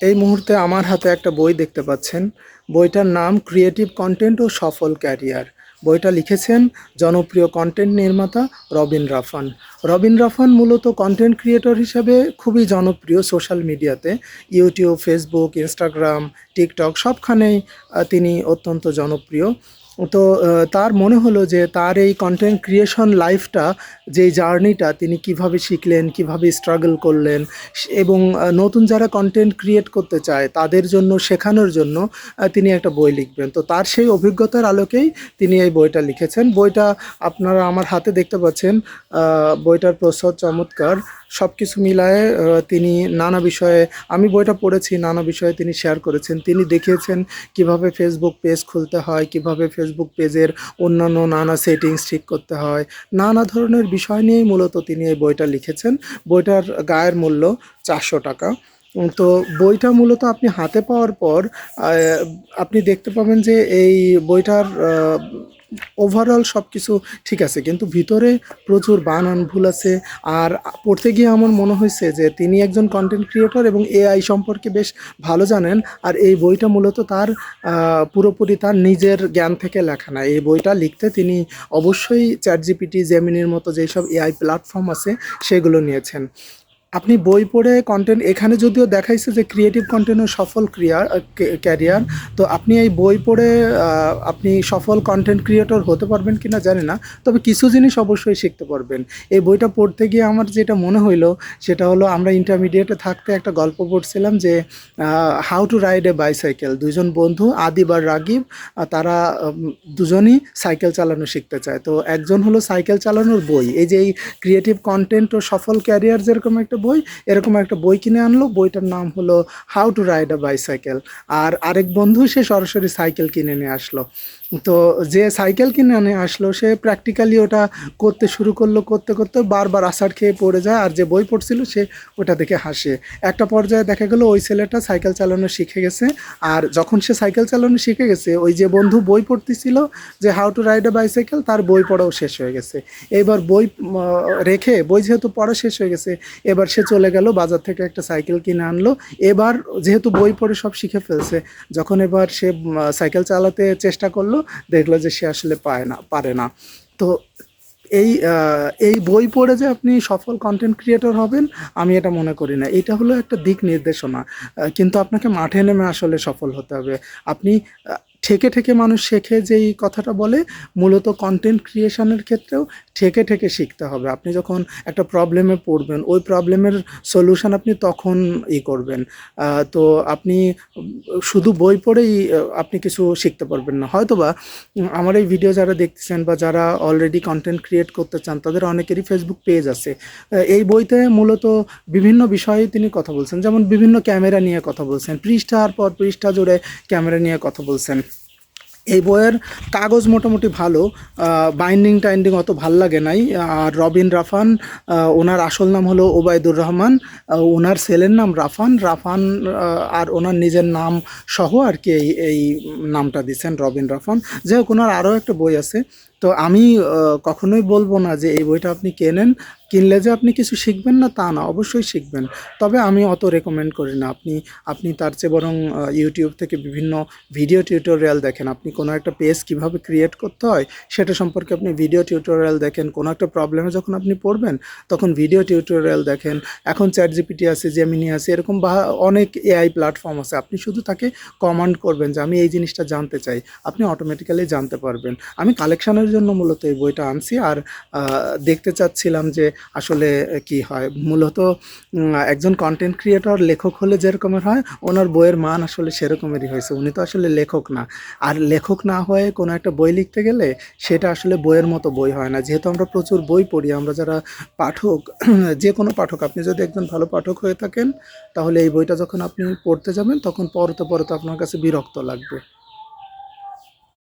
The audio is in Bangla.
এই মুহূর্তে আমার হাতে একটা বই দেখতে পাচ্ছেন। বইটার নাম ক্রিয়েটিভ কন্টেন্ট ও সফল ক্যারিয়ার। বইটা লিখেছেন জনপ্রিয় কন্টেন্ট নির্মাতা রবিন রাফান। রবিন রাফান মূলত কন্টেন্ট ক্রিয়েটর হিসাবে খুবই জনপ্রিয় সোশ্যাল মিডিয়াতে। ইউটিউব, ফেসবুক, ইনস্টাগ্রাম, টিকটক সবখানেই তিনি অত্যন্ত জনপ্রিয়। তো তার মনে হলো যে তার এই কন্টেন্ট ক্রিয়েশন লাইফটা, যেই জার্নিটা তিনি কিভাবে শিখলেন, কিভাবে স্ট্রাগল করলেন এবং নতুন যারা কন্টেন্ট ক্রিয়েট করতে চায় তাদের জন্য শেখানোর জন্য তিনি একটা বই লিখবেন। তো তার সেই অভিজ্ঞতার আলোকেই তিনি এই বইটা লিখেছেন। বইটা আপনারা আমার হাতে দেখতে পাচ্ছেন। বইটার প্রচ্ছদ চমৎকার। সব কিছু মিলায়ে তিনি নানা বিষয়ে, আমি বইটা পড়েছি, নানা বিষয়ে তিনি শেয়ার করেছেন। তিনি দেখিয়েছেন কিভাবে ফেসবুক পেজ খুলতে হয়, কিভাবে ফেসবুক পেজের অন্যান্য নানা সেটিংস ঠিক করতে হয়, নানা ধরনের বিষয় নিয়েই মূলত তিনি এই বইটা লিখেছেন। বইটার গায়ের মূল্য 400 টাকা। তো বইটা মূলত আপনি হাতে পাওয়ার পর আপনি দেখতে পাবেন যে এই বইটার ওভারঅল সব কিছু ঠিক আছে, কিন্তু ভিতরে প্রচুর বানান ভুল আছে। আর পড়তে গিয়ে আমার মনে হয়েছে যে তিনি একজন কন্টেন্ট ক্রিয়েটর এবং এআই সম্পর্কে বেশ ভালো জানেন। আর এই বইটা মূলত তার পুরোপুরি তার নিজের জ্ঞান থেকে লেখা না। এই বইটা লিখতে তিনি অবশ্যই চ্যাটজিপিটি, জেমিনির মতো যেসব এআই প্ল্যাটফর্ম আছে সেগুলো নিয়েছেন। আপনি বই পড়ে কন্টেন্ট, এখানে যদিও দেখাইছে যে ক্রিয়েটিভ কন্টেন্টের সফল ক্যারিয়ার, তো আপনি এই বই পড়ে আপনি সফল কন্টেন্ট ক্রিয়েটর হতে পারবেন কিনা জানি না, তবে কিছু জিনিস অবশ্যই শিখতে পারবেন। এই বইটা পড়তে গিয়ে আমার যেটা মনে হইলো সেটা হলো, আমরা ইন্টারমিডিয়েটে থাকতে একটা গল্প পড়ছিলাম যে how to ride A bicycle. দুজন বন্ধু আদিব আর রাগিব, তারা দুজনই সাইকেল চালানো শিখতে চায়। তো একজন হলো সাইকেল চালানোর বই, এই যে এই ক্রিয়েটিভ কন্টেন্ট ও সফল ক্যারিয়ার যেরকম একটা বই, এরকম একটা বই কিনে আনলো। বইটার নাম হলো how to ride a bicycle. আর আরেক বন্ধু সে সরাসরি সাইকেল কিনে নিয়ে আসলো। তো যে সাইকেল কিনে নিয়ে আসলো সে প্র্যাকটিক্যালি ওটা করতে শুরু করলো, করতে করতে বারবার আছাড় খেয়ে পড়ে যায়। আর যে বই পড়ছিল সে ওটা দেখে হাসে। একটা পর্যায়ে দেখা গেলো ওই ছেলেটা সাইকেল চালানো শিখে গেছে। আর যখন সে সাইকেল চালানো শিখে গেছে, ওই যে বন্ধু বই পড়তেছিল যে how to ride a bicycle, তার বই পড়াও শেষ হয়ে গেছে। এবার বই রেখে, বই যেহেতু পড়া শেষ হয়ে গেছে, এবার সে চলে গেল বাজার থেকে একটা সাইকেল কিনে আনলো। এবার যেহেতু বই পড়ে সব শিখে ফেলছে, যখন এবার সে সাইকেল চালাতে চেষ্টা করলো, দেখলো যে সে আসলে পারে না। তো এই বই পড়ে যে আপনি সফল কন্টেন্ট ক্রিয়েটর হবেন, আমি এটা মনে করি না। এটা হলো একটা দিক নির্দেশনা, কিন্তু আপনাকে মাঠে নেমে আসলে সফল হতে হবে। আপনি ঠেকে ঠেকে মানুষ শেখে যেই কথাটা বলে, মূলত কন্টেন্ট ক্রিয়েশনের ক্ষেত্রেও ঠেকে ঠেকে শিখতে হবে। আপনি যখন একটা প্রবলেমে পড়বেন, ওই প্রবলেমের সলিউশন আপনি তখন করবেন। তো আপনি শুধু বই পড়েই আপনি কিছু শিখতে পারবেন না। হয়তোবা আমার এই ভিডিও যারা দেখতেছেন বা যারা অলরেডি কন্টেন্ট ক্রিয়েট করতে চান, তাদের অনেকেরই ফেসবুক পেজ আছে। এই বইতে মূলত বিভিন্ন বিষয়ে তিনি কথা বলছেন, যেমন বিভিন্ন ক্যামেরা নিয়ে কথা বলছেন, পৃষ্ঠার পর পৃষ্ঠা জুড়ে ক্যামেরা নিয়ে কথা বলছেন। এই বইয়ের কাগজ মোটামুটি ভালো, বাইন্ডিং টাইন্ডিং অত ভাল লাগে নাই। আর রবিন রাফান, ওনার আসল নাম হলো ওবায়দুর রহমান, ওনার ছেলের নাম রাফান রাফান, আর ওনার নিজের নাম সহ আর কি এই নামটা দিচ্ছেন রবিন রাফান। যাই হোক, ওনার আরও একটা বই আছে। তো আমি কখনোই বলবো না যে এই বইটা আপনি কিনলে যে আপনি কিছু শিখবেন না, তা না, অবশ্যই শিখবেন। তবে আমি অত রেকমেন্ড করি না। আপনি তার চেয়ে বরং ইউটিউব থেকে বিভিন্ন ভিডিও টিউটোরিয়াল দেখেন। আপনি কোনো একটা পেজ কীভাবে ক্রিয়েট করতে হয় সেটা সম্পর্কে আপনি ভিডিও টিউটোরিয়াল দেখেন। কোনো একটা প্রবলেমে যখন আপনি পড়বেন, তখন ভিডিও টিউটোরিয়াল দেখেন। এখন চ্যাটজিপিটি আছে, জেমিনি আছে, এরকম অনেক এআই প্ল্যাটফর্ম আছে। আপনি শুধু তাকে কমান্ড করবেন যে আমি এই জিনিসটা জানতে চাই, আপনি অটোমেটিক্যালি জানতে পারবেন। আমি কালেকশনের জন্য মূলত এই বইটা আনছি। আর দেখতে চাচ্ছিলাম যে আসলে কি হয়। মূলত একজন কন্টেন্ট ক্রিয়েটর লেখক হলে যেরকমের হয়, ওনার বইয়ের মান আসলে সেরকমেরই হয়েছে। উনি তো আসলে লেখক না। আর লেখক না হয়ে কোনো একটা বই লিখতে গেলে সেটা আসলে বইয়ের মতো বই হয় না। যেহেতু আমরা প্রচুর বই পড়ি, আমরা যারা পাঠক, যে কোনো পাঠক, আপনি যদি একজন ভালো পাঠক হয়ে থাকেন, তাহলে এই বইটা যখন আপনি পড়তে যাবেন, তখন পড়তে পড়তে আপনার কাছে বিরক্ত লাগবে।